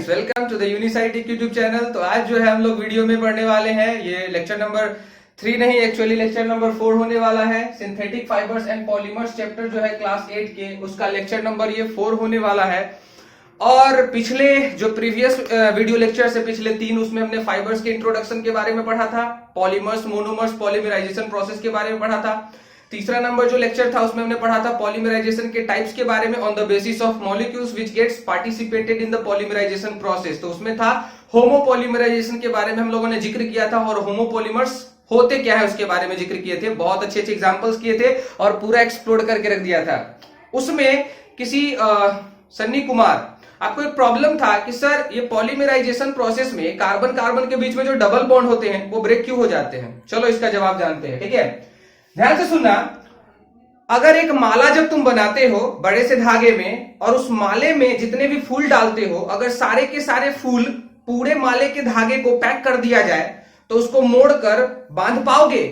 Welcome to the यूनिसाइटिक YouTube channel. तो आज जो है हम लोग वीडियो में पढ़ने वाले हैं, ये लेक्चर नंबर 3 नहीं, एक्चुअली लेक्चर नंबर 4 होने वाला है। Synthetic fibres and polymers chapter जो है क्लास 8 के, उसका लेक्चर नंबर ये 4 होने वाला है। और पिछले जो प्रीवियस वीडियो लेक्चर से पिछले 3, उसमें हमने फाइबर्स के इंट्रोडक्शन के बारे में पढ़ा था, पॉलीमर्स, मोनोमर्स, पॉलीमराइजेशन प्रोसेस के बारे में पढ़ा था। तीसरा नंबर जो लेक्चर था उसमें हमने पढ़ा था पॉलीमराइजेशन के टाइप्स के बारे में, on the basis of molecules which gets participated in the polymerization process. तो उसमें था होमोपॉलीमराइजेशन के बारे में हम लोगों ने जिक्र किया था, और होमोपॉलीमर्स होते क्या है उसके बारे में जिक्र किए थे। बहुत अच्छे अच्छे एग्जांपल्स किए थे और पूरा एक्सप्लोर करके रख दिया था। उसमें किसी सन्नी कुमार, आपको एक प्रॉब्लम था कि सर ये पॉलीमराइजेशन प्रोसेस में कार्बन कार्बन के बीच में जो डबल बॉन्ड होते हैं वो ब्रेक क्यों हो जाते हैं। चलो इसका जवाब जानते हैं, ठीक है। ध्यान से सुनना, अगर एक माला जब तुम बनाते हो बड़े से धागे में, और उस माले में जितने भी फूल डालते हो, अगर सारे के सारे फूल पूरे माले के धागे को पैक कर दिया जाए तो उसको मोड़कर बांध पाओगे?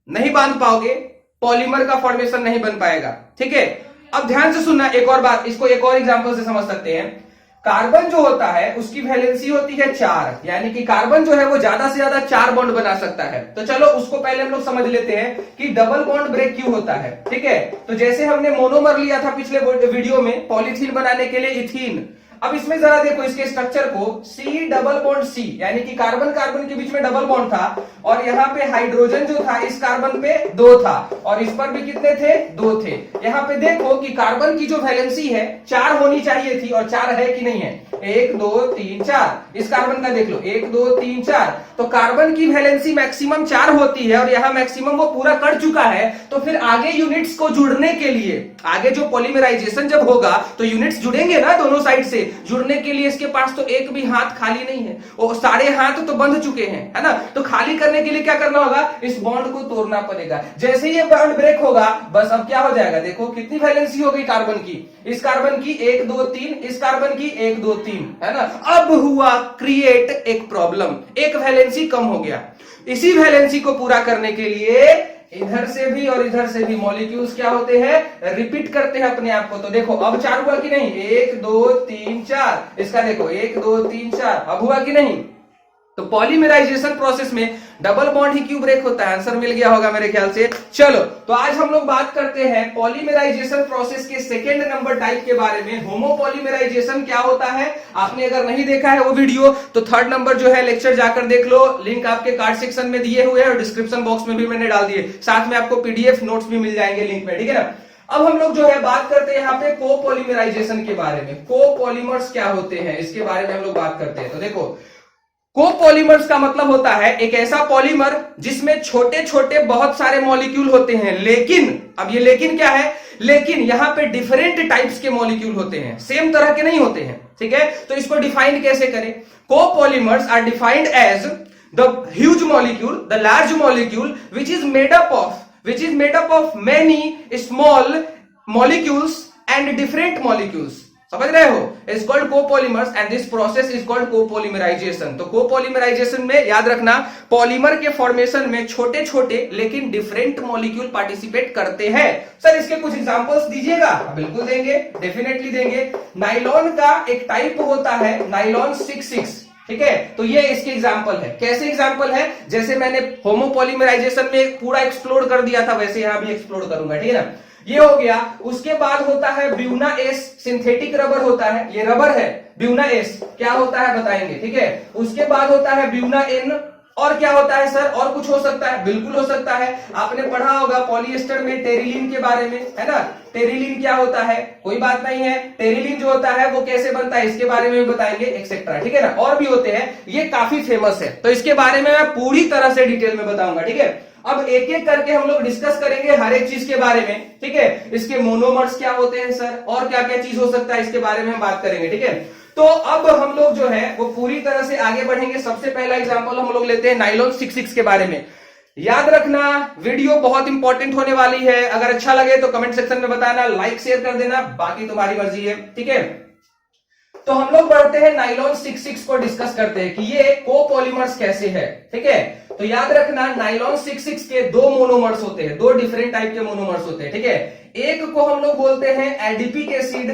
नहीं बांध पाओगे, पॉलीमर का फॉर्मेशन नहीं बन पाएगा, ठीक है। अब ध्यान से सुनना एक और बात, इसको एक और एग्जांपल से समझ सकते हैं। कार्बन जो होता है उसकी वैलेंसी होती है 4, यानी कि कार्बन जो है वो ज्यादा से ज्यादा 4 बॉन्ड बना सकता है। तो चलो उसको पहले हम लोग समझ लेते हैं कि डबल बॉन्ड ब्रेक क्यों होता है, ठीक है। तो जैसे हमने मोनोमर लिया था पिछले वीडियो में पॉलीथीन बनाने के लिए, इथीन। अब इसमें जरा देखो इसके स्ट्रक्चर को, C डबल बॉन्ड C, यानी कि कार्बन कार्बन के बीच में डबल बॉन्ड था, और यहाँ पे हाइड्रोजन जो था इस कार्बन पे 2 था, और इस पर भी कितने थे? 2 थे। यहाँ पे देखो कि कार्बन की जो वैलेंसी है 4 होनी चाहिए थी, और 4 है कि नहीं है? 1 2 3 4। इस कार्बन का देख लो, 1 2 3 4। तो कार्बन की वैलेंसी मैक्सिमम 4 होती है, और यहाँ मैक्सिमम वो पूरा कर चुका है। तो फिर आगे यूनिट्स को जुड़ने के लिए, आगे जो पॉलीमराइजेशन जब होगा तो यूनिट्स जुड़ेंगे ना दोनों साइड से। जुड़ने के लिए इसके पास तो एक भी हाथ खाली नहीं है, वो सारे हाथ तो बंध चुके हैं, है ना। तो खाली करने के लिए क्या करना होगा? इस बॉन्ड को तोड़ना पड़ेगा। जैसे ये बॉन्ड ब्रेक होगा, बस अब क्या हो जाएगा, देखो कितनी वैलेंसी हो गई कार्बन की। इस कार्बन की 1 2 3, इस कार्बन की 1 2 3, है ना। अब हुआ क्रिएट एक प्रॉब्लम, एक वैलेंसी कम हो गया। इसी वैलेंसी को पूरा करने के लिए इधर से भी और इधर से भी मॉलिक्यूल्स क्या होते हैं? रिपीट करते हैं अपने आप को। तो देखो अब 4 हुआ कि नहीं? 1 2 3 4। इसका देखो 1 2 3 4, अब हुआ कि नहीं? तो पॉलीमराइजेशन प्रोसेस में डबल बॉन्ड ही क्यों ब्रेक होता है? आंसर मिल गया होगा मेरे ख्याल से। चलो तो आज हम लोग बात करते हैं पॉलीमराइजेशन प्रोसेस के सेकेंड नंबर टाइप के बारे में, होमोपॉलीमराइजेशन क्या होता है। आपने अगर नहीं देखा है वो वीडियो तो 3rd नंबर जो है लेक्चर जाकर देख लो, लिंक आपके कार्ड सेक्शन में दिए हुए हैं और डिस्क्रिप्शन बॉक्स में भी मैंने डाल दिए, साथ में आपको पीडीएफ नोट्स भी मिल जाएंगे लिंक में, ठीक है ना। अब हम लोग जो है बात करते हैं यहाँ पे कोपॉलीमराइजेशन के बारे में। कोपॉलीमर्स क्या होते हैं इसके बारे में हम लोग बात करते हैं। तो देखो कोपॉलीमर्स का मतलब होता है एक ऐसा पॉलीमर जिसमें छोटे छोटे बहुत सारे मॉलिक्यूल होते हैं, लेकिन अब ये लेकिन क्या है? लेकिन यहां पे डिफरेंट टाइप्स के मॉलिक्यूल होते हैं, सेम तरह के नहीं होते हैं, ठीक है। तो इसको डिफाइन कैसे करें? Copolymers are defined as the huge molecule, the large molecule which is made up of many small molecules and different molecules. समझ रहे हो? Is called copolymers and this process is called copolymerisation. तो copolymerisation में याद रखना, polymer के formation में छोटे छोटे लेकिन डिफरेंट मॉलिक्यूल पार्टिसिपेट करते हैं। सर इसके कुछ एग्जांपल्स दीजिएगा? बिल्कुल देंगे, डेफिनेटली देंगे। नाइलॉन का एक टाइप होता है नाइलॉन 66, ठीक है। तो ये इसके एग्जांपल है। कैसे एग्जांपल है? जैसे मैंने होमोपॉलीमराइजेशन में पूरा एक्सप्लोर कर दिया था, वैसे यहां भी एक्सप्लोर करूंगा, ठीक है ना। ये हो गया। उसके बाद होता है ब्यूना एस, सिंथेटिक रबर होता है, ये रबर है। ब्यूना एस क्या होता है बताएंगे, ठीक है। उसके बाद होता है ब्यूना एन, और क्या होता है सर? और कुछ हो सकता है? बिल्कुल हो सकता है। आपने पढ़ा होगा पॉलिएस्टर में टेरिलीन के बारे में, है ना। टेरिलीन क्या होता है? कोई बात नहीं है। टेरिलीन जो होता है वो कैसे बनता है इसके बारे में भी बताएंगे, एक्सेट्रा, ठीक है ना। और भी होते हैं, ये काफी फेमस है, तो इसके बारे में मैं पूरी तरह से डिटेल में बताऊंगा, ठीक है। अब एक एक करके हम लोग डिस्कस करेंगे हर एक चीज के बारे में, ठीक है। इसके मोनोमर्स क्या होते हैं सर, और क्या क्या चीज हो सकता है इसके बारे में हम बात करेंगे, ठीक है। तो अब हम लोग जो है वो पूरी तरह से आगे बढ़ेंगे। सबसे पहला एग्जांपल हम लोग लेते हैं नाइलॉन 66 के बारे में। याद रखना वीडियो बहुत इंपॉर्टेंट होने वाली है, अगर अच्छा लगे तो कमेंट सेक्शन में बताना, लाइक शेयर कर देना, बाकी तुम्हारी मर्जी है, ठीक है। तो हम लोग बढ़ते हैं नाइलॉन 66 को डिस्कस करते हैं कि ये कोपॉलीमर्स कैसे है, ठीक है। तो याद रखना नाइलॉन 66 के 2 मोनोमर्स होते हैं, 2 डिफरेंट टाइप के मोनोमर्स होते हैं, ठीक है। एक को हम लोग बोलते हैं एडिपिक एसिड,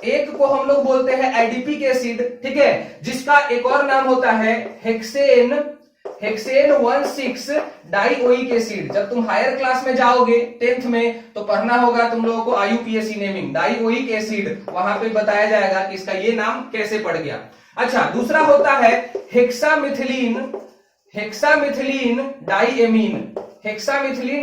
एक को हम लोग बोलते हैं एडिपिक एसिड, ठीक है, जिसका एक और नाम होता है हेक्सेन 1,6 डाइओइक एसिड। जब तुम हायर क्लास में जाओगे 10th में तो पढ़ना होगा तुम लोगों को आईयूपीएसी नेमिंग, डाइओइक एसिड, वहां पे बताया जाएगा कि इसका ये नाम कैसे पड़ गया। अच्छा, दूसरा होता है हेक्सामिथिलीन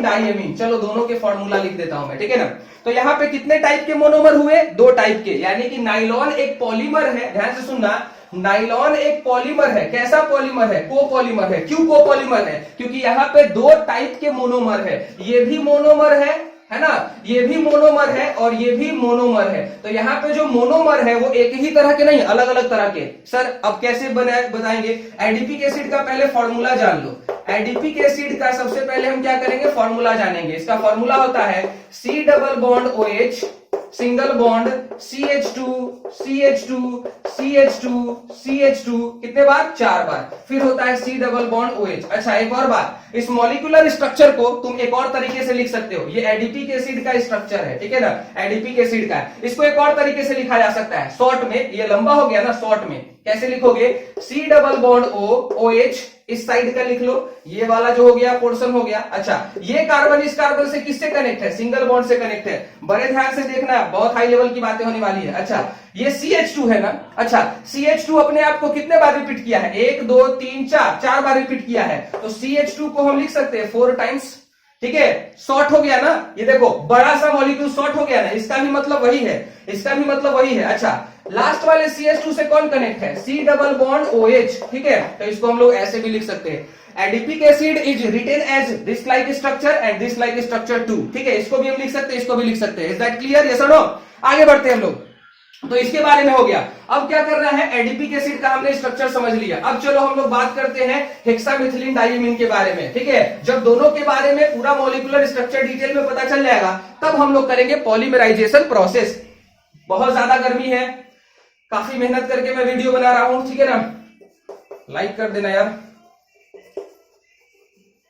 डाइएमीन। चलो दोनों के फॉर्मूला लिख देता हूं मैं, ठीक है ना। तो यहाँ पे कितने टाइप के मोनोमर हुए? 2 टाइप के, यानी कि नाइलॉन एक पॉलीमर है, ध्यान से सुनना, नाइलॉन एक पॉलीमर है। कैसा पॉलीमर है? कोपॉलीमर है। क्यों कोपॉलीमर है? क्योंकि यहाँ पे 2 टाइप के मोनोमर है, ये भी मोनोमर है ना, ये भी मोनोमर है और ये भी मोनोमर है। तो यहाँ पे जो मोनोमर है वो एक ही तरह के नहीं, अलग अलग तरह के। सर अब कैसे बताएंगे? एडिपिक एसिड का पहले फॉर्मूला जान लो। एडिपिक एसिड का सबसे पहले हम क्या करेंगे? फॉर्मूला जानेंगे। इसका फॉर्मूला होता है C double bond OH single bond CH2 कितने बार? 4 बार। फिर होता है C डबल बॉन्ड OH। अच्छा, एक और बात, इस मॉलिक्यूलर स्ट्रक्चर को तुम एक और तरीके से लिख सकते हो। ये एडिपिक एसिड का स्ट्रक्चर है, ठीक है ना, एडिपिक एसिड का। इसको एक और तरीके से लिखा जा सकता है शॉर्ट में, ये लंबा हो गया ना, शॉर्ट में कैसे लिखोगे? C डबल बॉन्ड OH इस साइड का लिख लो, ये वाला जो हो गया पोर्शन हो गया। अच्छा, ये कार्बन इस कार्बन से किससे कनेक्ट है? सिंगल बॉन्ड से कनेक्ट है। बड़े ध्यान से देखना, बहुत हाई लेवल की बातें होने वाली है। अच्छा, ये CH2 है ना। अच्छा, CH2 अपने आप को कितने बार रिपीट किया है? 1 2 3 4 बार रिपीट किया है। तो CH2 को हम लिख सकते हैं 4 टाइम्स, ठीक है, शॉर्ट हो गया ना। ये देखो बड़ा सा मॉलिक्यूल शॉर्ट हो गया ना, इसका भी मतलब वही है, अच्छा, लास्ट वाले CH2 से कौन कनेक्ट है? C डबल बॉन्ड OH, ठीक है। तो इसको हम लोग ऐसे भी लिख सकते हैं, adipic acid is written as this like structure and this like structure two, ठीक है। इसको भी हम लिख सकते हैं, इसको भी लिख सकते हैं। Is that clear? यस और नो? आगे बढ़ते हैं हम लोग। तो इसके बारे में हो गया। अब क्या करना है? एडिपिक एसिड का हमने स्ट्रक्चर समझ लिया। अब चलो हम लोग बात करते हैं हेक्सामिथिलीन डाइएमीन के बारे में, ठीक है। जब दोनों के बारे में पूरा मॉलिक्यूलर स्ट्रक्चर डिटेल में पता चल जाएगा तब हम लोग करेंगे पॉलीमराइजेशन प्रोसेस। बहुत ज्यादा गर्मी है, काफी मेहनत करके मैं वीडियो बना रहा हूं, ठीक है ना, लाइक कर देना यार।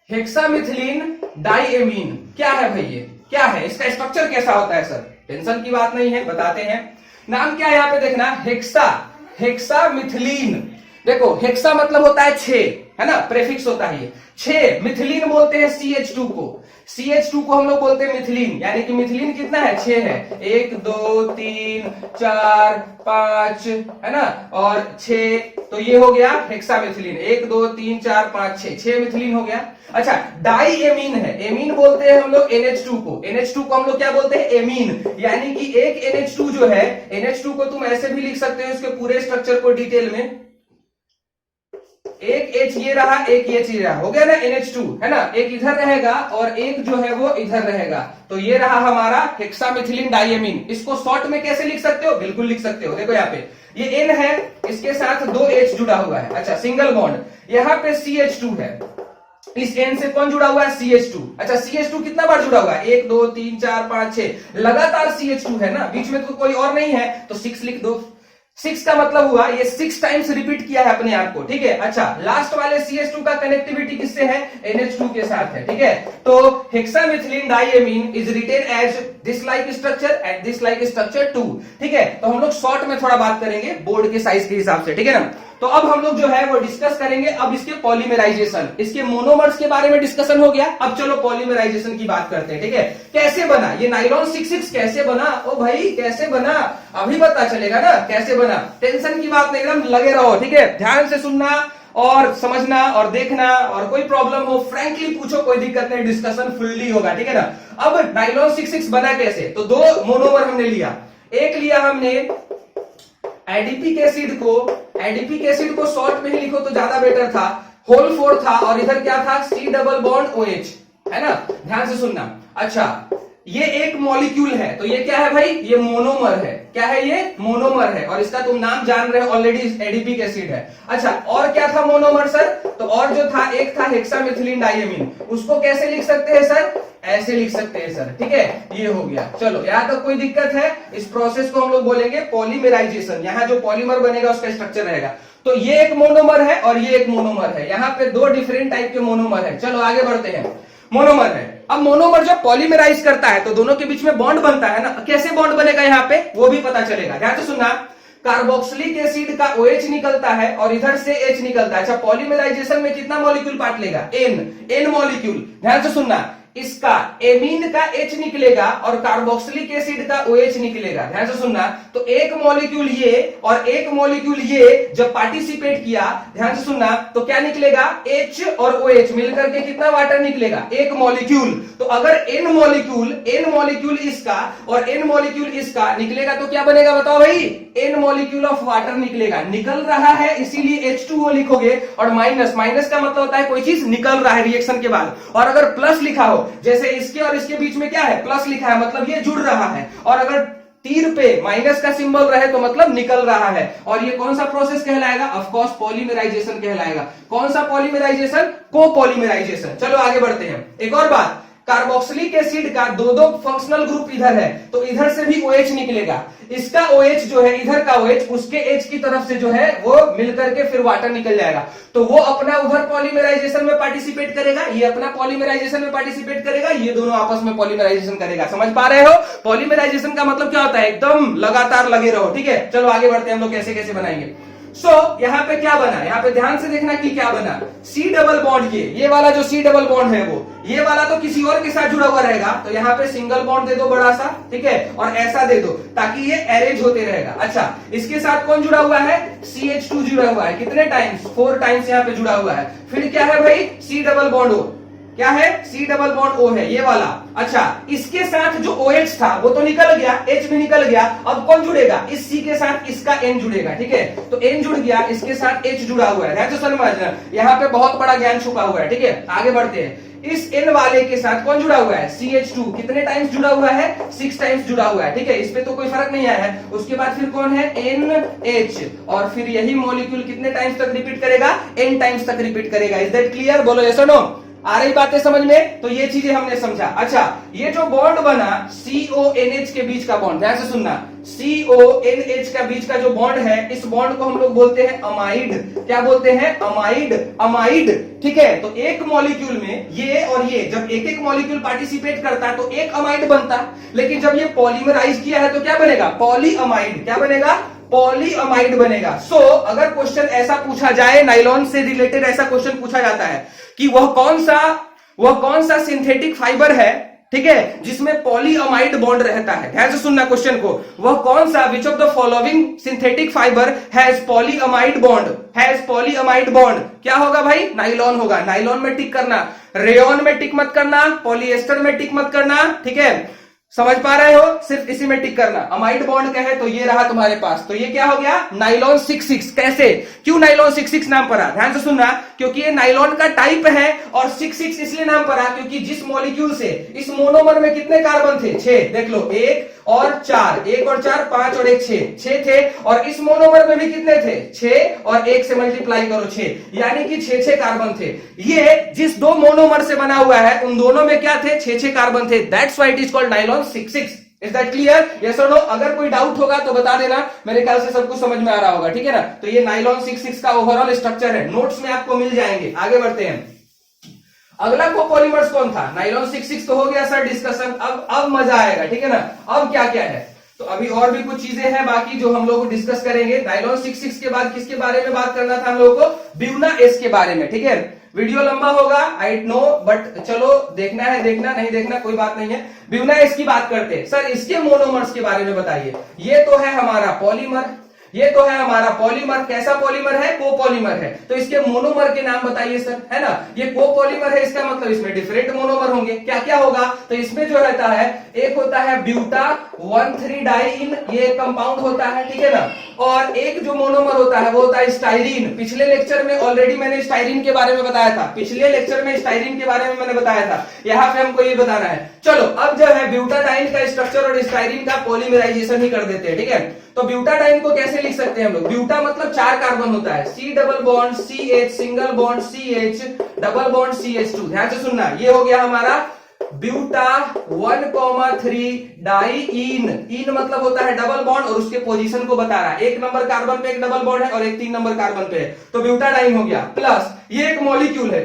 हेक्सामिथिलीन डाइएमीन क्या है भाई? ये क्या है? इसका स्ट्रक्चर कैसा होता है? सर टेंशन की बात नहीं है, बताते हैं। नाम क्या है यहाँ पे देखना, हेक्सामिथिलीन। देखो हेक्सा मतलब होता है 6, है ना, प्रेफिक्स होता है ये 6। मिथिलीन बोलते हैं CH2 को, CH2 को हम लोग बोलते हैं मिथिलीन, यानी कि मिथिलीन कितना है? 6 है। 1 2 3 4 5, है ना, और 6, तो ये हो गया हेक्सामिथिलीन। 1 2 3 4 5 6 मिथिलीन हो गया। अच्छा, डाइएमीन है, एमीन बोलते हैं हम लोग NH2 को, NH2 को हम लोग क्या बोलते हैं? एमीन, यानी कि एक NH2 जो है, NH2 को तुम ऐसे भी लिख सकते हो इसके पूरे स्ट्रक्चर को डिटेल में, एक H ये रहा, एक H ये रहा, हो गया ना NH2, है ना। एक इधर रहेगा और एक जो है वो इधर रहेगा, तो ये रहा हमारा हेक्सामिथिलीन डाइएमीन। इसको शॉर्ट में कैसे लिख सकते हो? बिल्कुल लिख सकते हो। देखो यहाँ पे ये N है, इसके साथ 2 H जुड़ा हुआ है, अच्छा, सिंगल बॉन्ड। यहाँ पे CH2 है, इस N से कौन जुड़ा हुआ है? CH2। अच्छा, CH2 कितना बार जुड़ा हुआ है? 1 2 3 4 5 6, लगातार CH2 है ना, बीच में तो कोई और नहीं है, तो 6 लिख दो। 6 का मतलब हुआ ये 6 टाइम्स रिपीट किया है अपने आप को, ठीक है। अच्छा, लास्ट वाले CH2 का कनेक्टिविटी किससे है? NH2 के साथ है, ठीक है। तो hexamethylene diamine is written as this like structure and this like structure 2, ठीक है। तो हम लोग शॉर्ट में थोड़ा बात करेंगे बोर्ड के साइज के हिसाब से, ठीक है ना। तो अब हम लोग जो है वो डिस्कस करेंगे अब इसके पॉलीमराइजेशन, इसके मोनोमर्स के बारे में डिस्कशन हो गया। अब चलो पॉलीमराइजेशन की बात करते हैं, ठीक है। कैसे बना ये नाइलॉन 66? कैसे बना? ओ भाई कैसे बना, अभी पता चलेगा ना कैसे बना। टेंशन की बात नहीं, एकदम लगे रहो, ठीक है। ध्यान से सुनना और समझना और देखना, और कोई प्रॉब्लम हो फ्रैंकली पूछो, कोई दिक्कत नहीं, डिस्कशन फुल्ली होगा, ठीक है ना। अब नाइलॉन 66 बना कैसे? तो 2 मोनोमर हमने लिया, एक लिया हमने एडिपिक एसिड को शॉर्ट में ही लिखो तो ज्यादा बेटर था, होल 4 था, और इधर क्या था? C डबल बॉन्ड OH, है ना, ध्यान से सुनना। अच्छा, ये एक मॉलिक्यूल है, तो ये क्या है भाई? ये मोनोमर है। क्या है? ये मोनोमर है, और इसका तुम नाम जान रहे हो ऑलरेडी, एडिपिक एसिड है। अच्छा, और क्या था मोनोमर सर? तो और जो था, एक था हेक्सामिथिलीन डाइएमीन, उसको कैसे लिख सकते हैं सर? ऐसे लिख सकते हैं सर, ठीक है। ये हो गया, चलो यहां तक कोई दिक्कत है? इस प्रोसेस को हम लोग बोलेंगे पॉलीमराइजेशन। यहाँ जो पॉलीमर बनेगा उसका स्ट्रक्चर रहेगा। तो ये एक मोनोमर है और ये एक मोनोमर है, यहाँ पे 2 डिफरेंट टाइप के मोनोमर है। चलो आगे बढ़ते हैं। मोनोमर है। अब मोनोमर जब पॉलीमराइज करता है तो दोनों के बीच में बॉन्ड बनता है ना, कैसे बॉन्ड बनेगा यहाँ पे वो भी पता चलेगा। ध्यान से सुनना, कार्बोक्सिलिक एसिड का OH निकलता है और इधर से H निकलता है। अच्छा, पॉलीमराइजेशन में कितना मॉलिक्यूल पार्ट लेगा? N molecule. ध्यान से सुनना, इसका एमीन का H निकलेगा और कार्बोक्सिलिक एसिड का OH निकलेगा। ध्यान से सुनना, तो एक मॉलिक्यूल ये और एक मॉलिक्यूल ये जब पार्टिसिपेट किया, ध्यान से सुनना, तो क्या निकलेगा? H और OH मिलकर के कितना वाटर निकलेगा? एक मॉलिक्यूल। तो अगर N मॉलिक्यूल इसका और N मॉलिक्यूल इसका निकलेगा तो क्या बनेगा बताओ भाई? N मॉलिक्यूल ऑफ वाटर निकलेगा। निकल रहा है इसीलिए H2O लिखोगे, और माइनस का मतलब होता है कोई चीज निकल रहा है रिएक्शन के बाद। और अगर प्लस लिखा हो, जैसे इसके और इसके बीच में क्या है? प्लस लिखा है, मतलब ये जुड़ रहा है। और अगर तीर पे माइनस का सिंबल रहे तो मतलब निकल रहा है। और ये कौन सा प्रोसेस कहलाएगा? ऑफ कोर्स पॉलीमराइजेशन कहलाएगा। कौन सा पॉलीमराइजेशन? कोपॉलीमराइजेशन। चलो आगे बढ़ते हैं। एक और बात, कार्बोक्सिलिक एसिड का दो फंक्शनल ग्रुप इधर है, तो इधर से भी OH निकलेगा। इसका OH जो है, इधर का OH उसके H की तरफ से जो है वो मिलकर के फिर वाटर निकल जाएगा। तो वो अपना उधर पॉलीमराइजेशन में पार्टिसिपेट करेगा, ये अपना पॉलीमराइजेशन में पार्टिसिपेट करेगा, ये दोनों आपस में पॉलीमराइजेशन करेगा। समझ पा रहे हो? पॉलीमराइजेशन का मतलब क्या होता है? एकदम लगातार लगे रहो। ठीक है, चलो आगे बढ़ते हैं हम लोग कैसे कैसे बनाएंगे। यहाँ पे क्या बना? यहाँ पे ध्यान से देखना कि क्या बना। C डबल बॉन्ड, ये वाला जो C डबल बॉन्ड है वो, ये वाला तो किसी और के साथ जुड़ा हुआ रहेगा, तो यहाँ पे सिंगल बॉन्ड दे दो बड़ा सा, ठीक है, और ऐसा दे दो ताकि ये अरेंज होते रहेगा। अच्छा, इसके साथ कौन जुड़ा हुआ है? CH2 जुड़ा हुआ है। कितने टाइम्स? 4 टाइम्स यहाँ पे जुड़ा हुआ है। फिर क्या है भाई? C double bond O। क्या है? C डबल बॉन्ड O है ये वाला। अच्छा, इसके साथ जो OH था वो तो निकल गया, H भी निकल गया। अब कौन जुड़ेगा? इस C के साथ इसका N जुड़ेगा। ठीक है, तो N जुड़ गया, इसके साथ H जुड़ा हुआ है। तो समझना, यहाँ पे बहुत बड़ा ज्ञान छुपा हुआ है। ठीक है, आगे बढ़ते हैं। इस N वाले के साथ कौन जुड़ा हुआ है? CH2। कितने टाइम्स जुड़ा हुआ है? 6 टाइम्स जुड़ा हुआ है। ठीक है, इस पे तो कोई फर्क नहीं आया है। उसके बाद फिर कौन है? NH, और फिर यही मॉलिक्यूल कितने टाइम्स तक रिपीट करेगा? N टाइम्स तक रिपीट करेगा। Is that clear? बोलो यस और नो। आ रही बातें समझ में? तो ये चीजें हमने समझा। अच्छा, ये जो बॉन्ड बना CONH के बीच का बॉन्ड, ध्यान से सुनना, CONH का बीच का जो बॉन्ड है, इस बॉन्ड को हम लोग बोलते हैं अमाइड। क्या बोलते हैं? अमाइड। ठीक है, तो एक मॉलिक्यूल में ये और ये जब एक एक मॉलिक्यूल पार्टिसिपेट करता है तो एक अमाइड बनता, लेकिन जब ये पॉलीमराइज किया है तो क्या बनेगा? पॉलीअमाइड। क्या बनेगा? पॉलीअमाइड बनेगा। अगर क्वेश्चन ऐसा पूछा जाए, नाइलॉन से रिलेटेड ऐसा क्वेश्चन पूछा जाता है कि वह कौन सा सिंथेटिक फाइबर है, ठीक है, जिसमें पॉलीअमाइड बॉन्ड रहता है। ध्यान से सुनना क्वेश्चन को, वह कौन सा, which of the following synthetic fibre has polyamide bond? क्या होगा भाई? नाइलॉन होगा। नाइलॉन में टिक करना, रेयॉन में टिक मत करना, पॉलिएस्टर में टिक मत करना। ठीक है, समझ पा रहे हो? सिर्फ इसी में टिक करना। अमाइड बॉन्ड का है तो ये रहा तुम्हारे पास, तो ये क्या हो गया? नाइलॉन 66। कैसे? क्यों नाइलॉन 66 नाम पड़ा? ध्यान से सुनना, क्योंकि ये नाइलॉन का टाइप है और 66 इसलिए नाम पड़ा क्योंकि जिस मॉलिक्यूल से इस मोनोमर में कितने कार्बन थे? 6। देख लो, 1 और 4, 1 और 4, 5 और 1, 6 थे। और इस मोनोमर में भी कितने थे? 6, और 1 से मल्टीप्लाई करो 6, यानी कि 6 कार्बन थे। ये जिस 2 मोनोमर से बना हुआ है उन दोनों में क्या थे? 6 कार्बन थे। That's why it is called nylon 66। Is that clear? Yes और नो? अगर कोई डाउट होगा तो बता देना, मेरे ख्याल से सब कुछ समझ में आ रहा होगा। ठीक है ना? तो ये नाइलॉन 66 का ओवरऑल स्ट्रक्चर है, नोट्स में आपको मिल जाएंगे। आगे बढ़ते हैं। अगला कोपॉलीमर्स कौन था? नाइलॉन 66 तो हो गया सर डिस्कशन। अब मजा आएगा। ठीक है ना? अब क्या क्या है, तो अभी और भी कुछ चीजें हैं बाकी जो हम लोग डिस्कस करेंगे। नाइलॉन 66 के बाद किसके बारे में बात करना था हम लोगों को? ब्यूना एस के बारे में। ठीक है, वीडियो लंबा होगा आई नो, बट चलो देखना है, देखना नहीं देखना कोई बात नहीं है। ब्यूना एस की बात करते हैं। सर इसके मोनोमर्स के बारे में बताइए। ये तो है हमारा पॉलीमर, ये तो है हमारा पॉलीमर। कैसा पॉलीमर है? कोपॉलीमर है। तो इसके मोनोमर के नाम बताइए सर, है ना? ये कोपॉलीमर है, इसका मतलब इसमें डिफरेंट मोनोमर होंगे। क्या क्या होगा? तो इसमें जो रहता है, एक होता है ब्यूटा 1,3 डाइइन, ये कंपाउंड होता है। ठीक है ना? और एक जो मोनोमर होता है वो होता है स्टाइरीन। पिछले लेक्चर में ऑलरेडी मैंने स्टाइरीन के बारे में बताया था। पिछले लेक्चर में स्टाइरीन के बारे में मैंने बताया था। यहाँ पे हमको ये बताना है। चलो अब जो है ब्यूटाडाइन का स्ट्रक्चर और स्टाइरीन का पॉलीमराइजेशन ही कर देते हैं। ठीक है, तो ब्यूटाडाइन को कैसे लिख सकते हैं हम लोग? ब्यूटा मतलब 4 कार्बन होता है, C double bond CH, single bond CH, double bond CH2। ध्यान से सुनना, ये हो गया हमारा ब्यूटा 1,3 डाइइन। इन मतलब होता है डबल बॉन्ड और उसके पोजीशन को बता रहा है। 1 नंबर कार्बन पे एक डबल बॉन्ड है और एक 3 नंबर कार्बन पे है, तो ब्यूटाडाइन हो गया। प्लस ये एक मॉलिक्यूल है,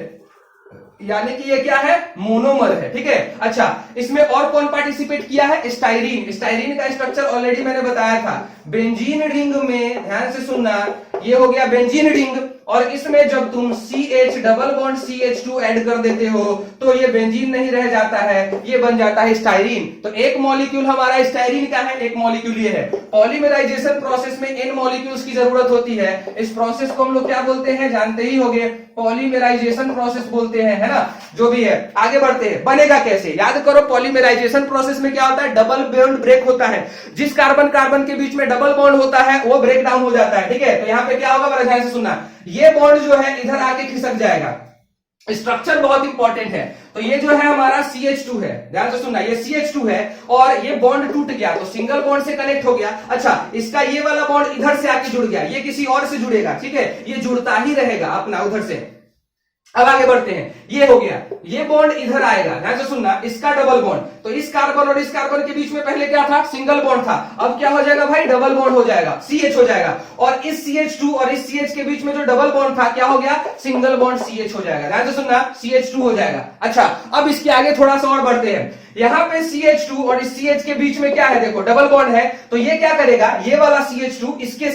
यानी कि ये क्या है, मोनोमर है, ठीक है। अच्छा, इसमें और कौन पार्टिसिपेट किया है, स्टाइरीन। स्टाइरीन का स्ट्रक्चर ऑलरेडी मैंने बताया था, बेंजीन रिंग में, ध्यान से सुनना, ये हो गया बेंजीन रिंग, और इसमें जब तुम CH double bond CH2 add कर देते हो तो ये बेंजीन नहीं रह जाता है, ये बन जाता है स्टाइरीन। तो एक मॉलिक्यूल हमारा स्टाइरीन का है, एक मॉलिक्यूल ये है। पॉलीमराइजेशन प्रोसेस में n मॉलिक्यूल्स की जरूरत होती है। इस प्रोसेस को हम लोग क्या बोलते हैं, जानते ही होंगे, पॉलीमराइजेशन प्रोसेस बोलते हैं, है ना। जो भी है, आगे बढ़ते हैं। बनेगा कैसे, याद करो, पॉलीमराइजेशन प्रोसेस में क्या होता है, डबल बॉन्ड ब्रेक होता है। जिस कार्बन कार्बन के बीच में डबल बॉन्ड होता है वो ब्रेक डाउन हो जाता है, ठीक है। तो यहाँ पे क्या होगा, मेरा ध्यान से सुनना, ये बॉन्ड जो है इधर आके खिसक जाएगा। स्ट्रक्चर बहुत इंपॉर्टेंट है। तो ये जो है हमारा CH2 है, ध्यान से सुनना, ये CH2 है और ये बॉन्ड टूट गया तो सिंगल बॉन्ड से कनेक्ट हो गया। अच्छा, इसका ये वाला बॉन्ड इधर से आके जुड़ गया, ये किसी और से जुड़ेगा, ठीक है, ये जुड़ता ही रहेगा अपना उधर से। अब आगे बढ़ते हैं, ये हो गया, ये बॉन्ड इधर आएगा, ध्यान से सुनना, इसका डबल बॉन्ड, तो इस कार्बन और इस कार्बन के बीच में पहले क्या था, सिंगल बॉन्ड था, अब क्या हो जाएगा भाई, डबल बॉन्ड हो जाएगा, CH हो जाएगा, और इस CH2 और इस CH के बीच में जो डबल बॉन्ड था क्या हो गया, सिंगल बॉन्ड CH हो जाएगा, ध्यान से सुनना, CH2 हो जाएगा। अच्छा, अब इसके आगे थोड़ा सा और बढ़ते हैं, यहां पे CH2 और इस CH के बीच में क्या है, देखो डबल बॉन्ड है, तो ये क्या करेगा, ये वाला CH2 इसके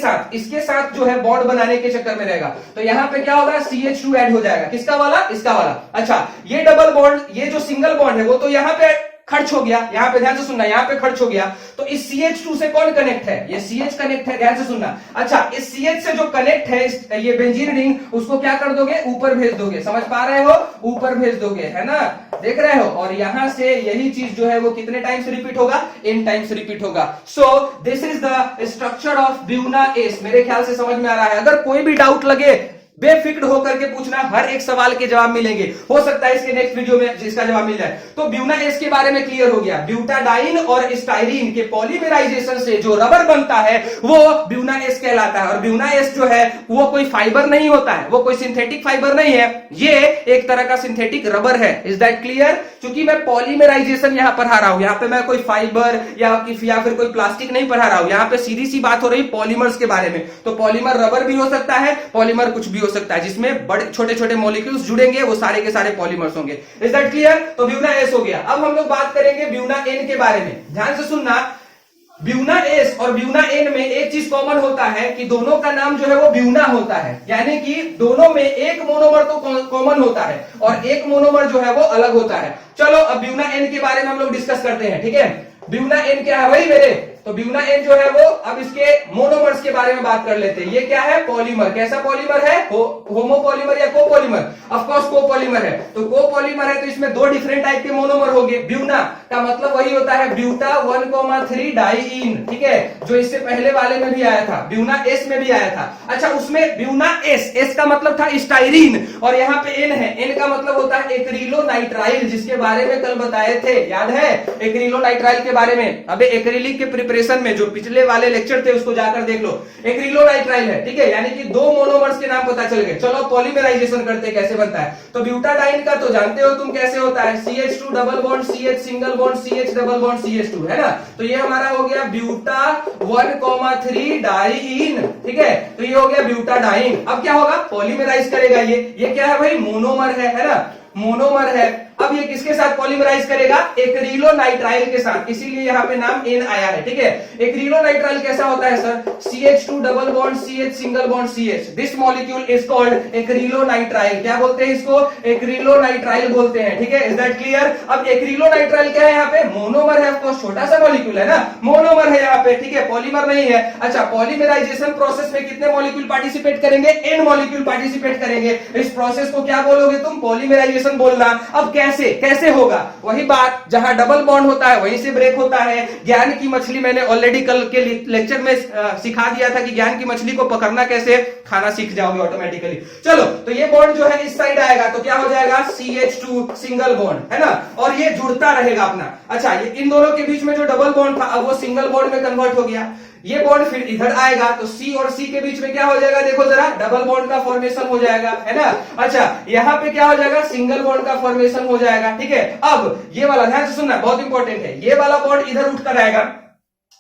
साथ जो है बॉन्ड बनाने के चक्कर में रहेगा, तो यहां पे क्या होगा, CH2 ऐड हो जाएगा, किसका वाला, इसका वाला। अच्छा, ये डबल बॉन्ड, ये जो सिंगल बॉन्ड है वो तो यहां पे खर्च हो गया, यहां पे ध्यान से सुनना, यहां पे खर्च हो गया, तो इस CH2 से कौन कनेक्ट है, ये CH कनेक्ट है, ध्यान से सुनना। अच्छा, इस CH से जो कनेक्ट है ये बेंजीन रिंग, उसको क्या कर दोगे, ऊपर भेज दोगे, समझ पा रहे हो, ऊपर भेज दोगे, है ना, देख रहे हो। और यहां से यही चीज जो है वो कितने टाइम्स रिपीट होगा, n टाइम्स रिपीट होगा। So this is the structure of Buena S. मेरे ख्याल से समझ में आ रहा है। अगर कोई भी डाउट लगे बेफिक्र होकर के पूछना, हर एक सवाल के जवाब मिलेंगे, हो सकता है इसके नेक्स्ट वीडियो में जिसका जवाब मिल जाए। तो ब्यूना एस के बारे में क्लियर हो गया, ब्यूटाडाइन और स्टाइरीन के पॉलीमराइजेशन से जो रबर बनता है वो ब्यूना एस कहलाता है। और ब्यूना एस जो है वो कोई फाइबर नहीं होता है, वो कोई सिंथेटिक फाइबर नहीं है, ये एक तरह का सिंथेटिक रबर है। Is that clear? क्योंकि मैं पॉलीमराइजेशन यहां पढ़ा रहा हूं, यहां पे मैं कोई फाइबर या फिर कोई प्लास्टिक नहीं पढ़ा रहा हूं, यहां पे सीधी सी बात हो रही पॉलीमर्स के बारे में। तो पॉलीमर रबर भी हो सकता है, पॉलीमर कुछ भी हो सकता है, जिसमें बड़े छोटे छोटे मॉलिक्यूल्स जुड़ेंगे, वो सारे के सारे पॉलीमर्स होंगे। Is that clear? तो ब्यूना एस हो गया। अब हम लोग बात करेंगे ब्यूना एन के बारे में। ध्यान से सुनना, ब्यूना एस और ब्यूना एन में एक चीज कॉमन होता है कि दोनों का नाम जो है वो ब्यूना होता है, यानी कि दोनों में एक मोनोमर तो कॉमन होता है और एक मोनोमर जो है वो अलग होता है। चलो अब ब्यूना एन के बारे में हम लोग डिस्कस करते हैं, ठीक है। ब्यूना एन क्या है भाई मेरे, तो ब्यूना एन जो है वो, अब इसके मोनोमर्स के बारे में बात कर लेते हैं। ये क्या है, पॉलीमर। कैसा पॉलीमर है, होमोपॉलीमर या कोपॉलीमर? ऑफ कोर्स कोपॉलीमर है। तो कोपॉलीमर है तो इसमें दो डिफरेंट टाइप के मोनोमर होंगे। ब्यूना का मतलब वही होता है ब्यूटा 1,3 डाइईन, ठीक है, जो इससे पहले वाले में भी आया था, ब्यूना एस में भी आया था। अच्छा, उसमें ब्यूना एस का मतलब था स्टाइरीन, और यहाँ पे एन है, एन का मतलब होता है एक्रिलोनाइट्राइल, जिसके बारे में कल बताए थे, याद है एक्रिलोनाइट्राइल के बारे में? अबे एक्रिलिक के प्रिपरेशन में जो पिछले वाले लेक्चर थे उसको जाकर देख लो, एक्रिलोनाइट्राइल है, ठीक है, यानी कि दो मोनोमर्स के नाम पता चल गए। चलो पॉलीमराइजेशन करते कैसे बनता है। तो ब्यूटाडाइन का तो जानते हो तुम कैसे होता है, CH2 double bond CH single bond CH double bond CH2, है ना। तो ये हमारा हो गया ब्यूटा 1,3 डाइईन, ठीक है, तो ये हो गया ब्यूटाडाइन। अब क्या होगा, पॉलीमराइज करेगा, ये क्या है भाई, मोनोमर है ना, मोनोमर है। अब ये किसके साथ पॉलीमराइज करेगा, एक्रिलोनाइट्राइल के साथ, इसीलिए यहाँ पे नाम एन आया है, ठीक है। एक्रिलोनाइट्राइल कैसा होता है sir, CH2 double bond CH single bond CH, this molecule is called acrylonitrile. क्या बोलते हैं इसको, एक्रिलोनाइट्राइल बोलते हैं, ठीक है। Is that clear? अब एक्रिलोनाइट्राइल क्या है, यहाँ पे मोनोमर है, ऑफकोर्स छोटा सा मॉलिक्यूल है ना, मोनोमर है यहाँ पे, ठीक है, पॉलीमर नहीं है। अच्छा, पॉलीमराइजेशन प्रोसेस में कितने मॉलिक्यूल पार्टिसिपेट करेंगे, एन मॉलिक्यूल पार्टिसिपेट करेंगे। इस प्रोसेस को क्या बोलोगे तुम, पॉलीमराइजेशन बोलना। अब कैसे होगा, वही बात, जहां डबल बॉन्ड होता है वहीं से ब्रेक होता है। ज्ञान की मछली मैंने ऑलरेडी कल के लेक्चर में सिखा दिया था कि ज्ञान की मछली को पकड़ना कैसे, खाना सीख जाओगे ऑटोमेटिकली। चलो, तो ये बॉन्ड जो है इस साइड आएगा तो क्या हो जाएगा, CH2 सिंगल बॉन्ड, है ना, और ये जुड़ता रहेगा अपना। अच्छा, ये इन दोनों के बीच में जो डबल बॉन्ड था अब वो सिंगल बॉन्ड में कन्वर्ट हो गया। ये बॉन्ड फिर इधर आएगा तो C और C के बीच में क्या हो जाएगा, देखो जरा, डबल बॉन्ड का फॉर्मेशन हो जाएगा, है ना। अच्छा, यहां पे क्या हो जाएगा, सिंगल बॉन्ड का फॉर्मेशन हो जाएगा, ठीक है। अब ये वाला ध्यान से सुनना, बहुत इंपॉर्टेंट है, ये वाला बॉन्ड इधर उठकर आएगा,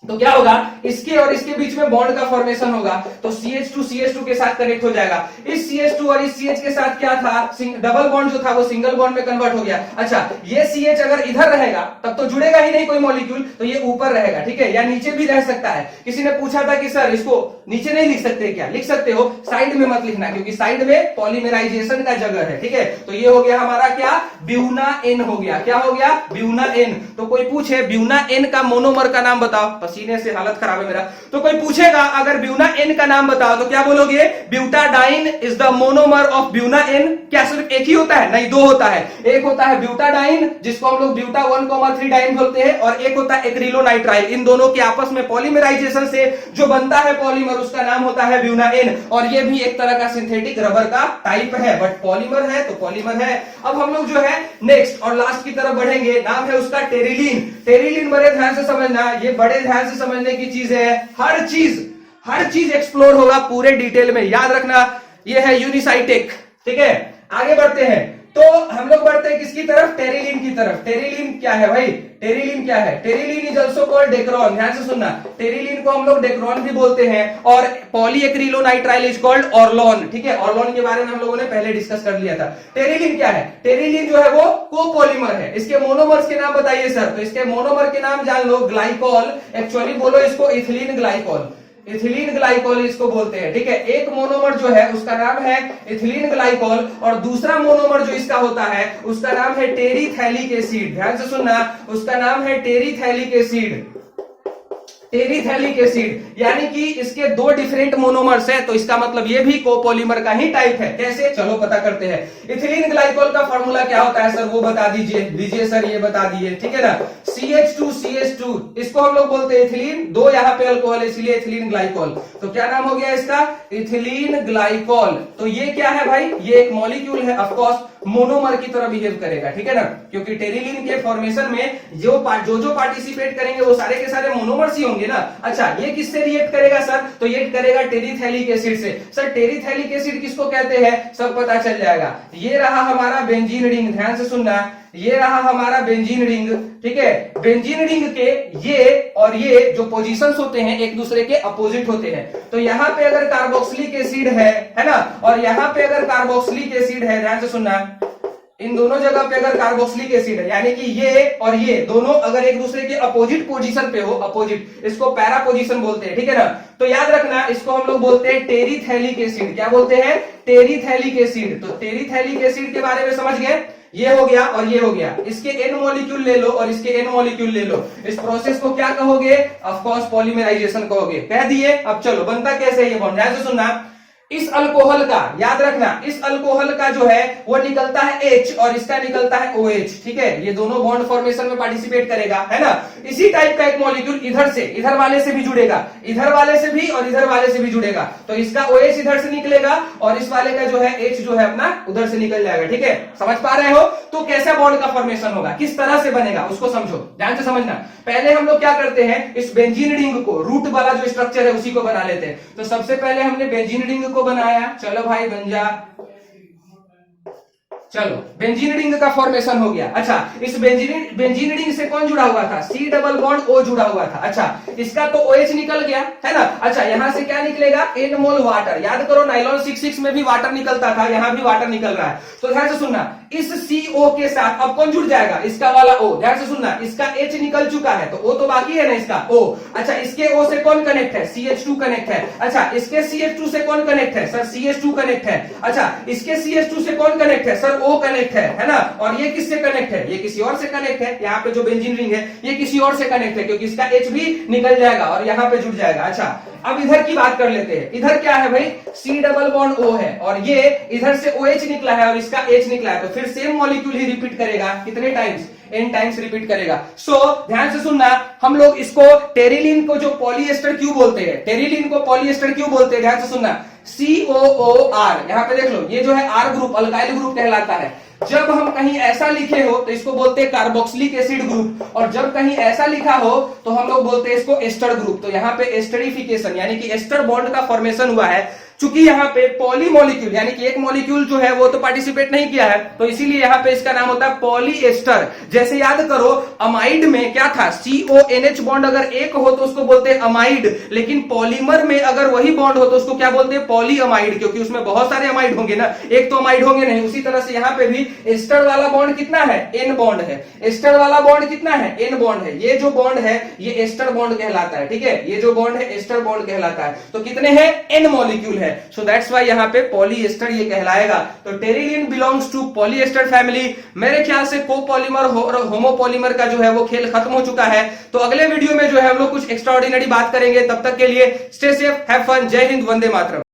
तो क्या होगा, इसके और इसके बीच में बॉन्ड का फॉर्मेशन होगा, तो CH2 के साथ कनेक्ट हो जाएगा। इस CH2 और इस CH के साथ क्या था, डबल बॉन्ड जो था वो सिंगल बॉन्ड में कन्वर्ट हो गया। अच्छा, ये CH अगर इधर रहेगा तब तो जुड़ेगा ही नहीं कोई मॉलिक्यूल, तो ये ऊपर रहेगा, ठीक है, या नीचे भी रह सकता है। किसी ने पूछा था कि सर इसको नीचे नहीं लिख सकते क्या, लिख सकते हो, साइड में मत लिखना, क्योंकि साइड में पॉलीमराइजेशन का जगह है, ठीक है। तो ये हो गया हमारा क्या, ब्यूना N हो गया, क्या हो गया, ब्यूना N। तो कोई पूछे ब्यूना N का मोनोमर का नाम बताओ, पसीने से हालत खराब है मेरा, तो कोई पूछेगा अगर ब्यूना N का नाम बताओ तो क्या बोलोगे, butadiene is the monomer of Buena N। क्या सिर्फ एक ही होता है, नहीं, दो होता है। एक होता है ब्यूटाडाइन जिसको हम लोग ब्यूटा 1,3 डाइन बोलते हैं, और एक होता है एक्रिलोनाइट्राइल। इन दोनों के आपस में पॉलीमराइजेशन से जो बनता है पॉलीमर, उसका नाम होता है ब्यूना N। और ये भी एक तरह का सिंथेटिक रबर का टाइप है, बट पॉलीमर है तो पॉलीमर है। अब हम लोग जो है नेक्स्ट और लास्ट की तरफ बढ़ेंगे, नाम है उसका टेरिलीन। टेरिलीन बड़े ध्यान से समझना, ये बड़े ध्यान से समझने की चीज है, हर चीज एक्सप्लोर होगा पूरे डिटेल में, याद रखना। ये है यूनिसाइटेक, ठीक है। आगे बढ़ते हैं, तो हम लोग बढ़ते हैं किसकी तरफ, टेरिलीन की तरफ। टेरिलीन क्या है भाई, टेरिलीन क्या है, terylene is also called Dacron. ध्यान से सुनना, टेरिलीन को हम लोग डेक्रोन भी बोलते हैं, और पॉलीएक्रिलोनाइट्राइल इज कॉल्ड ऑर्लोन, ठीक है। ऑर्लोन के बारे में हम लोगों ने पहले डिस्कस कर लिया था। टेरिलीन क्या है, टेरिलीन जो है वो कोपॉलीमर है। इसके मोनोमर्स के नाम बताइए सर, तो इसके मोनोमर के नाम जान लो, ग्लाइकॉल, एक्चुअली बोलो इसको इथिलीन ग्लाइकॉल, इथिलीन ग्लाइकॉल इसको बोलते हैं, ठीक है। एक मोनोमर जो है उसका नाम है इथिलीन ग्लाइकॉल, और दूसरा मोनोमर जो इसका होता है उसका नाम है टेरिथैलिक एसिड। ध्यान से सुनना, उसका नाम है टेरिथैलिक एसिड, टेरिथैलिक एसिड, यानी कि इसके दो डिफरेंट मोनोमर्स है, तो इसका मतलब ये भी कोपॉलीमर का ही टाइप है। कैसे, चलो पता करते हैं। इथिलीन ग्लाइकॉल का फॉर्मूला क्या होता है सर, वो बता दीजिए सर, ये बता दीजिए, ठीक है ना। CH2, इसको हम लोग बोलते हैं इथिलीन, दो यहाँ पे अल्कोहल है इसलिए इथिलीन ग्लाइकॉल। तो क्या नाम हो गया इसका, इथिलीन ग्लाइकॉल। तो ये क्या है भाई, ये एक मॉलिक्यूल है, ऑफकोर्स मोनोमर की तरह बिहेव करेगा, ठीक है ना, क्योंकि टेरिलीन के फॉर्मेशन में जो पार्टिसिपेट करेंगे वो सारे के सारे मोनोमर्स ही होंगे ना। अच्छा, ये किससे रिएक्ट करेगा सर, तो ये करेगा टेरिथैलिक एसिड से। सर टेरिथैलिक एसिड किसको कहते हैं, सब पता चल जाएगा। ये रहा हमारा बेंजीन रिंग, ध्यान से सुनना, ये रहा हमारा बेंजीन रिंग, ठीक है। बेंजीन रिंग के ये और ये जो पोजीशंस होते हैं एक दूसरे के अपोजिट होते हैं। तो यहाँ पे अगर कार्बोक्सिलिक एसिड है ना, और यहाँ पे अगर कार्बोक्सिलिक एसिड है, ध्यान से सुनना, इन दोनों जगह पे अगर कार्बोक्सिलिक एसिड है, यानी कि ये और ये दोनों अगर एक दूसरे के अपोजिट पोजीशन पे हो, अपोजिट, इसको पैरा पोजीशन बोलते हैं, ठीक है ना। तो याद रखना, इसको हम लोग बोलते हैं टेरिथैलिक एसिड। क्या बोलते हैं, टेरिथैलिक एसिड। तो टेरिथैलिक एसिड के बारे में समझ गए, ये हो गया और ये हो गया। इसके N मॉलिक्यूल ले लो और इसके N मॉलिक्यूल ले लो, इस प्रोसेस को क्या कहोगे, ऑफ कोर्स पॉलीमराइजेशन कहोगे। कह दिए, अब चलो बनता कैसे है ये बॉन्ड, ध्यान से सुनना। इस अल्कोहल का, याद रखना, इस अल्कोहल का जो है वो निकलता है H और इसका निकलता है OH, ठीक है। ये दोनों बॉन्ड फॉर्मेशन में पार्टिसिपेट करेगा, है ना। इसी टाइप का एक मॉलिक्यूल इधर से, इधर वाले से भी जुड़ेगा, इधर वाले से भी और इधर वाले से भी जुड़ेगा। तो इसका OH इधर से निकलेगा और इस वाले का जो है H जो है अपना उधर से निकल जाएगा, ठीक है। समझ पा रहे हो, तो कैसा बॉन्ड का फॉर्मेशन होगा, किस तरह से बनेगा, उसको समझो, ध्यान से समझना। पहले हम लोग क्या करते हैं, इस बेंजीन रिंग को, रूट वाला जो स्ट्रक्चर है उसी को बना लेते हैं। तो सबसे पहले हमने बेंजीन रिंग को बनाया, चलो भाई बन जा, चलो बेंजीन रिंग का फॉर्मेशन हो गया। अच्छा, इस बेंजीन रिंग से कौन जुड़ा हुआ था, C डबल बॉन्ड O जुड़ा हुआ था। अच्छा, इसका तो OH निकल गया, है ना। अच्छा, यहां से क्या निकलेगा, N मोल वाटर। याद करो नाइलॉन 6 में भी वाटर निकलता था, यहां भी वाटर निकल रहा है। तो ध्यान से सुनना, इस CO के साथ अब कौन जुड़ जाएगा, इसका वाला O। ध्यान से सुनना, इसका H निकल चुका है तो O तो बाकी है ना, इसका O। अच्छा, इसके O से कौन कनेक्ट है, CH2 कनेक्ट है। अच्छा, इसके CH2 से कौन कनेक्ट है सर, CH2 कनेक्ट है। अच्छा, इसके CH2 से कौन कनेक्ट है सर, O कनेक्ट है ना। और ये किससे कनेक्ट है, ये किसी और से कनेक्ट है। यहाँ पे जो बेंजीन रिंग है ये किसी और से कनेक्ट है, क्योंकि इसका H भी निकल जाएगा और यहाँ पे जुड़ जाएगा। अच्छा, अब इधर की बात कर लेते हैं। इधर क्या है भाई, C डबल बॉन्ड O है और ये इधर से OH निकला है और इसका H निकला है। तो फिर सेम मॉलिक्यूल ही रिपीट करेगा, कितने टाइम्स, N टाइम्स रिपीट करेगा। सो ध्यान से सुनना, हम लोग इसको टेरिलीन को जो पॉलीएस्टर क्यों बोलते हैं, टेरिलीन को पॉलीएस्टर क्यों बोलते हैं, ध्यान से सुनना। COOR, यहाँ पे देख लो, ये जो है R ग्रुप, अल्काइल ग्रुप कहलाता है। जब हम कहीं ऐसा लिखे हो तो इसको बोलते हैं कार्बोक्सिलिक एसिड ग्रुप, और जब कहीं ऐसा लिखा हो तो हम लोग बोलते हैं इसको एस्टर ग्रुप। तो यहाँ पे एस्टरिफिकेशन यानी कि एस्टर बॉन्ड का फॉर्मेशन हुआ है। चूंकि यहाँ पे पॉलीमोलिक्यूल यानी कि एक मॉलिक्यूल जो है वो तो पार्टिसिपेट नहीं किया है, तो इसीलिए यहाँ पे इसका नाम होता है पॉलीएस्टर। जैसे याद करो अमाइड में क्या था, CONH बॉन्ड अगर एक हो तो उसको बोलते हैं अमाइड, लेकिन पॉलीमर में अगर वही बॉन्ड हो तो उसको क्या बोलते हैं, पॉलीअमाइड, क्योंकि उसमें बहुत सारे अमाइड होंगे ना, एक तो अमाइड होंगे नहीं। उसी तरह से यहाँ पे भी एस्टर वाला बॉन्ड कितना है, N बॉन्ड है। एस्टर वाला बॉन्ड कितना है, N बॉन्ड है। ये जो बॉन्ड है ये एस्टर बॉन्ड कहलाता है, ठीक है, ये जो बॉन्ड है एस्टर बॉन्ड कहलाता है। तो कितने हैं, N मॉलिक्यूल है, सो दैट्स व्हाई यहाँ पे पॉलीएस्टर ये कहलाएगा। तो terylene belongs to polyester family. मेरे ख्याल से कोपॉलीमर और होमोपॉलीमर का जो है वो खेल खत्म हो चुका है। तो अगले वीडियो में जो है हम लोग कुछ एक्स्ट्राऑर्डिनरी बात करेंगे। तब तक के लिए स्टे सेफ, हैव फन, जय हिंद, वंदे मातरम।